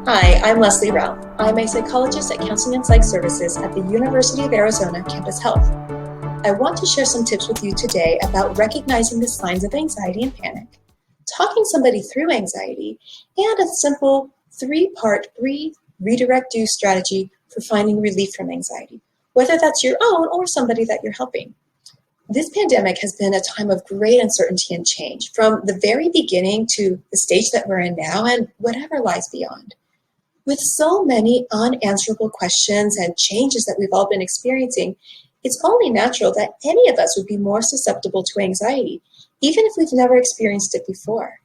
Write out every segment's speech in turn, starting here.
Hi, I'm Leslie Ralph. I'm a psychologist at Counseling and Psych Services at the University of Arizona Campus Health. I want to share some tips with you today about recognizing the signs of anxiety and panic, talking somebody through anxiety, and a simple three-part breathe, redirect, do strategy for finding relief from anxiety, whether that's your own or somebody that you're helping. This pandemic has been a time of great uncertainty and change, from the very beginning to the stage that we're in now and whatever lies beyond. With so many unanswerable questions and changes that we've all been experiencing, it's only natural that any of us would be more susceptible to anxiety, even if we've never experienced it before.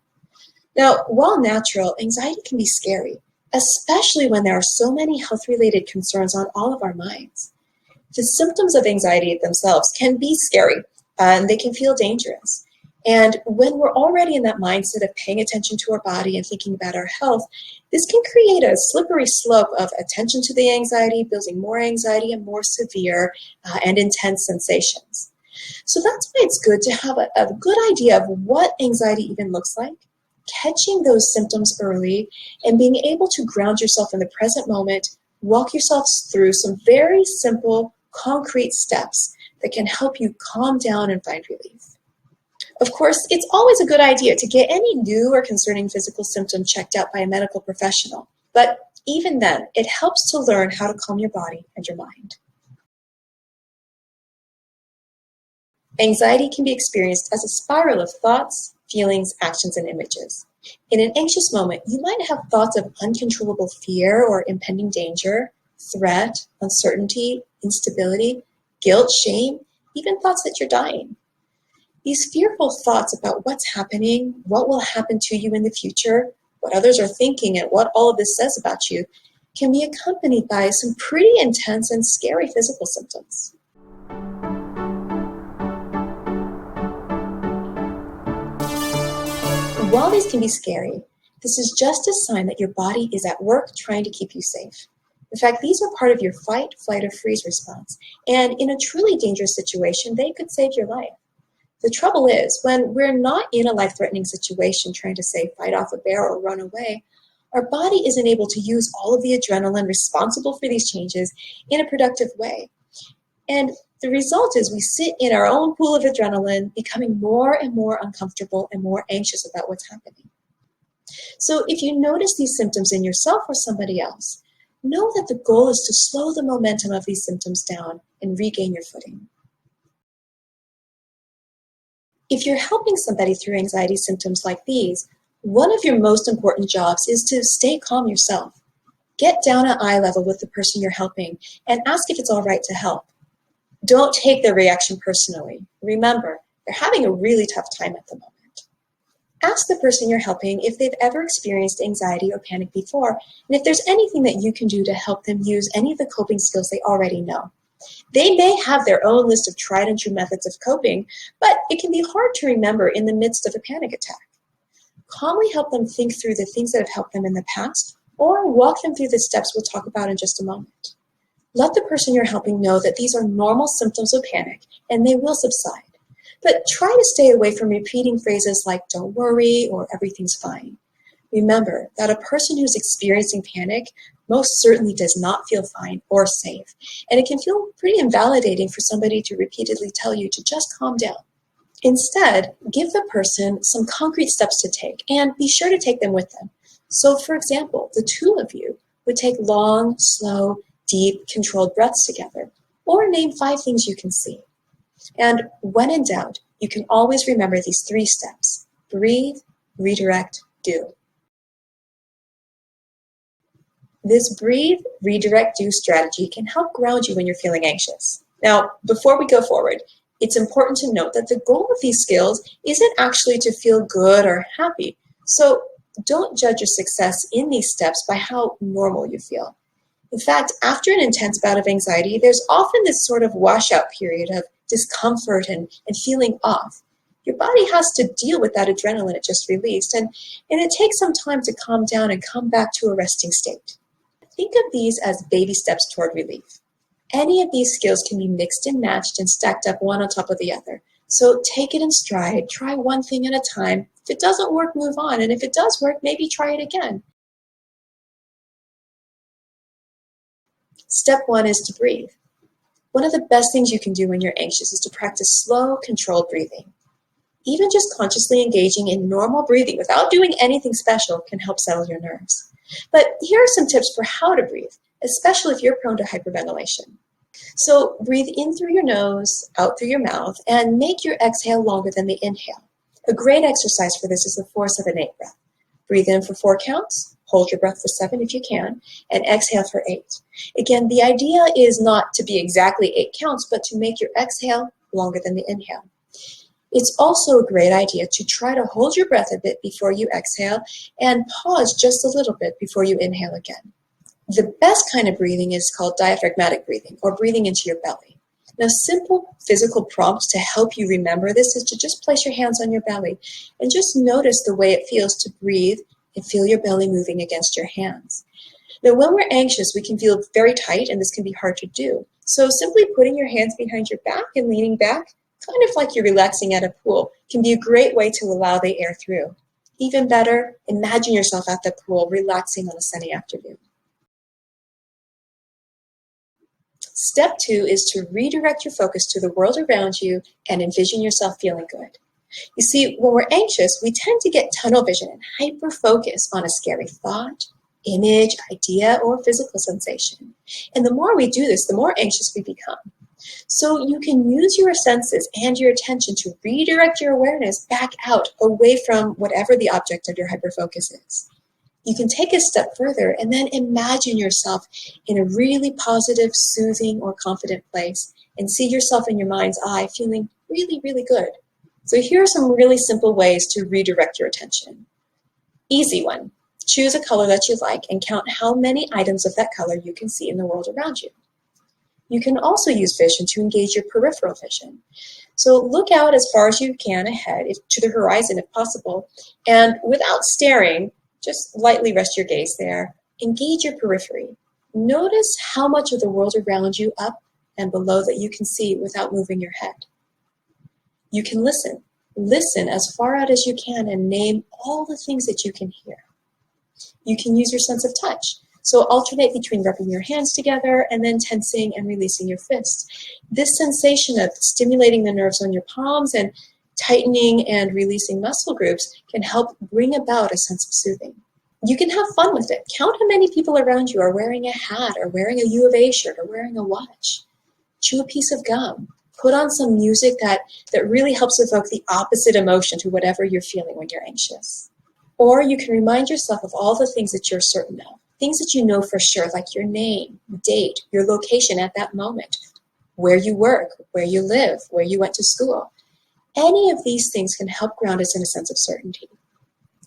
Now, while natural, anxiety can be scary, especially when there are so many health-related concerns on all of our minds. The symptoms of anxiety themselves can be scary, and they can feel dangerous. And when we're already in that mindset of paying attention to our body and thinking about our health, this can create a slippery slope of attention to the anxiety, building more anxiety and more severe and intense sensations. So that's why it's good to have a good idea of what anxiety even looks like, catching those symptoms early, and being able to ground yourself in the present moment, walk yourself through some very simple, concrete steps that can help you calm down and find relief. Of course, it's always a good idea to get any new or concerning physical symptom checked out by a medical professional, but even then, it helps to learn how to calm your body and your mind. Anxiety can be experienced as a spiral of thoughts, feelings, actions, and images. In an anxious moment, you might have thoughts of uncontrollable fear or impending danger, threat, uncertainty, instability, guilt, shame, even thoughts that you're dying. These fearful thoughts about what's happening, what will happen to you in the future, what others are thinking, and what all of this says about you can be accompanied by some pretty intense and scary physical symptoms. While these can be scary, this is just a sign that your body is at work trying to keep you safe. In fact, these are part of your fight, flight, or freeze response, and in a truly dangerous situation, they could save your life. The trouble is, when we're not in a life-threatening situation trying to, say, fight off a bear or run away, our body isn't able to use all of the adrenaline responsible for these changes in a productive way. And the result is we sit in our own pool of adrenaline, becoming more and more uncomfortable and more anxious about what's happening. So if you notice these symptoms in yourself or somebody else, know that the goal is to slow the momentum of these symptoms down and regain your footing. If you're helping somebody through anxiety symptoms like these, one of your most important jobs is to stay calm yourself. Get down at eye level with the person you're helping and ask if it's all right to help. Don't take their reaction personally. Remember, they're having a really tough time at the moment. Ask the person you're helping if they've ever experienced anxiety or panic before, and if there's anything that you can do to help them use any of the coping skills they already know. They may have their own list of tried and true methods of coping, but it can be hard to remember in the midst of a panic attack. Calmly help them think through the things that have helped them in the past, or walk them through the steps we'll talk about in just a moment. Let the person you're helping know that these are normal symptoms of panic and they will subside. But try to stay away from repeating phrases like "don't worry" or "everything's fine." Remember that a person who's experiencing panic most certainly does not feel fine or safe, and it can feel pretty invalidating for somebody to repeatedly tell you to just calm down. Instead, give the person some concrete steps to take, and be sure to take them with them. So, for example, the two of you would take long, slow, deep, controlled breaths together, or name 5 things you can see. And when in doubt, you can always remember these 3 steps: breathe, redirect, do. This breathe, redirect, do strategy can help ground you when you're feeling anxious. Now, before we go forward, it's important to note that the goal of these skills isn't actually to feel good or happy. So don't judge your success in these steps by how normal you feel. In fact, after an intense bout of anxiety, there's often this sort of washout period of discomfort and feeling off. Your body has to deal with that adrenaline it just released, and it takes some time to calm down and come back to a resting state. Think of these as baby steps toward relief. Any of these skills can be mixed and matched and stacked up one on top of the other. So take it in stride, try one thing at a time. If it doesn't work, move on. And if it does work, maybe try it again. Step 1 is to breathe. One of the best things you can do when you're anxious is to practice slow, controlled breathing. Even just consciously engaging in normal breathing without doing anything special can help settle your nerves. But here are some tips for how to breathe, especially if you're prone to hyperventilation. So breathe in through your nose, out through your mouth, and make your exhale longer than the inhale. A great exercise for this is the 4-7-8 breath. Breathe in for 4 counts, hold your breath for 7 if you can, and exhale for 8. Again, the idea is not to be exactly 8 counts, but to make your exhale longer than the inhale. It's also a great idea to try to hold your breath a bit before you exhale and pause just a little bit before you inhale again. The best kind of breathing is called diaphragmatic breathing, or breathing into your belly. Now, simple physical prompts to help you remember this is to just place your hands on your belly and just notice the way it feels to breathe and feel your belly moving against your hands. Now, when we're anxious, we can feel very tight, and this can be hard to do. So simply putting your hands behind your back and leaning back, kind of like you're relaxing at a pool, can be a great way to allow the air through. Even better, imagine yourself at the pool relaxing on a sunny afternoon. Step 2 is to redirect your focus to the world around you and envision yourself feeling good. You see, when we're anxious, we tend to get tunnel vision and hyper-focus on a scary thought, image, idea, or physical sensation. And the more we do this, the more anxious we become. So you can use your senses and your attention to redirect your awareness back out, away from whatever the object of your hyperfocus is. You can take a step further and then imagine yourself in a really positive, soothing, or confident place and see yourself in your mind's eye feeling really, really good. So here are some really simple ways to redirect your attention. Easy one. Choose a color that you like and count how many items of that color you can see in the world around you. You can also use vision to engage your peripheral vision. So look out as far as you can ahead, to the horizon if possible, and without staring, just lightly rest your gaze there. Engage your periphery. Notice how much of the world around you, up and below, that you can see without moving your head. You can listen. Listen as far out as you can and name all the things that you can hear. You can use your sense of touch. So alternate between rubbing your hands together and then tensing and releasing your fists. This sensation of stimulating the nerves on your palms and tightening and releasing muscle groups can help bring about a sense of soothing. You can have fun with it. Count how many people around you are wearing a hat or wearing a U of A shirt or wearing a watch. Chew a piece of gum. Put on some music that really helps evoke the opposite emotion to whatever you're feeling when you're anxious. Or you can remind yourself of all the things that you're certain of. Things that you know for sure, like your name, date, your location at that moment, where you work, where you live, where you went to school. Any of these things can help ground us in a sense of certainty.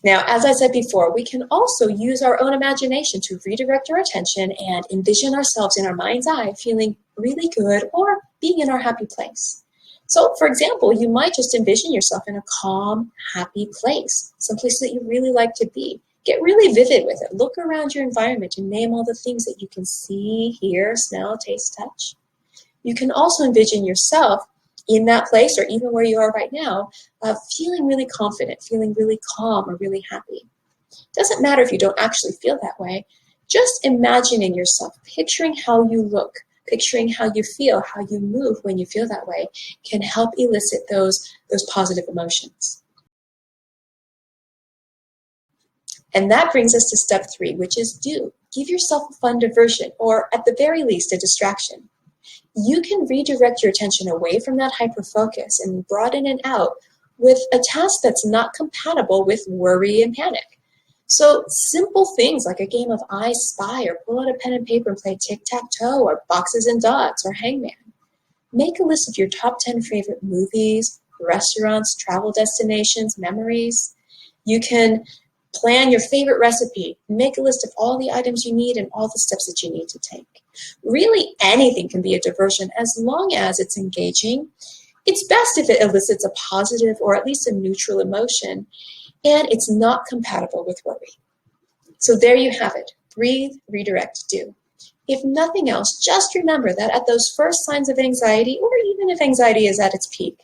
Now, as I said before, we can also use our own imagination to redirect our attention and envision ourselves in our mind's eye feeling really good or being in our happy place. So, for example, you might just envision yourself in a calm, happy place, someplace that you really like to be. Get really vivid with it. Look around your environment and name all the things that you can see, hear, smell, taste, touch. You can also envision yourself in that place, or even where you are right now, feeling really confident, feeling really calm or really happy. Doesn't matter if you don't actually feel that way. Just imagining yourself, picturing how you look, picturing how you feel, how you move when you feel that way, can help elicit those positive emotions. And that brings us to step 3, which is do. Give yourself a fun diversion, or at the very least, a distraction. You can redirect your attention away from that hyperfocus and broaden it out with a task that's not compatible with worry and panic. So simple things like a game of I Spy, or pull out a pen and paper and play tic-tac-toe, or boxes and dots, or hangman. Make a list of your top 10 favorite movies, restaurants, travel destinations, memories. You can plan your favorite recipe. Make a list of all the items you need and all the steps that you need to take. Really, anything can be a diversion as long as it's engaging. It's best if it elicits a positive or at least a neutral emotion, and it's not compatible with worry. So there you have it. Breathe, redirect, do. If nothing else, just remember that at those first signs of anxiety, or even if anxiety is at its peak,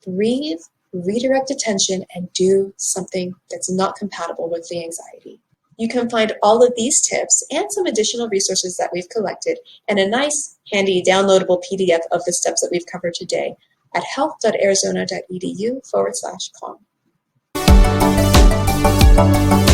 breathe, redirect attention, and do something that's not compatible with the anxiety. You can find all of these tips and some additional resources that we've collected and a nice, handy, downloadable PDF of the steps that we've covered today at health.arizona.edu/calm.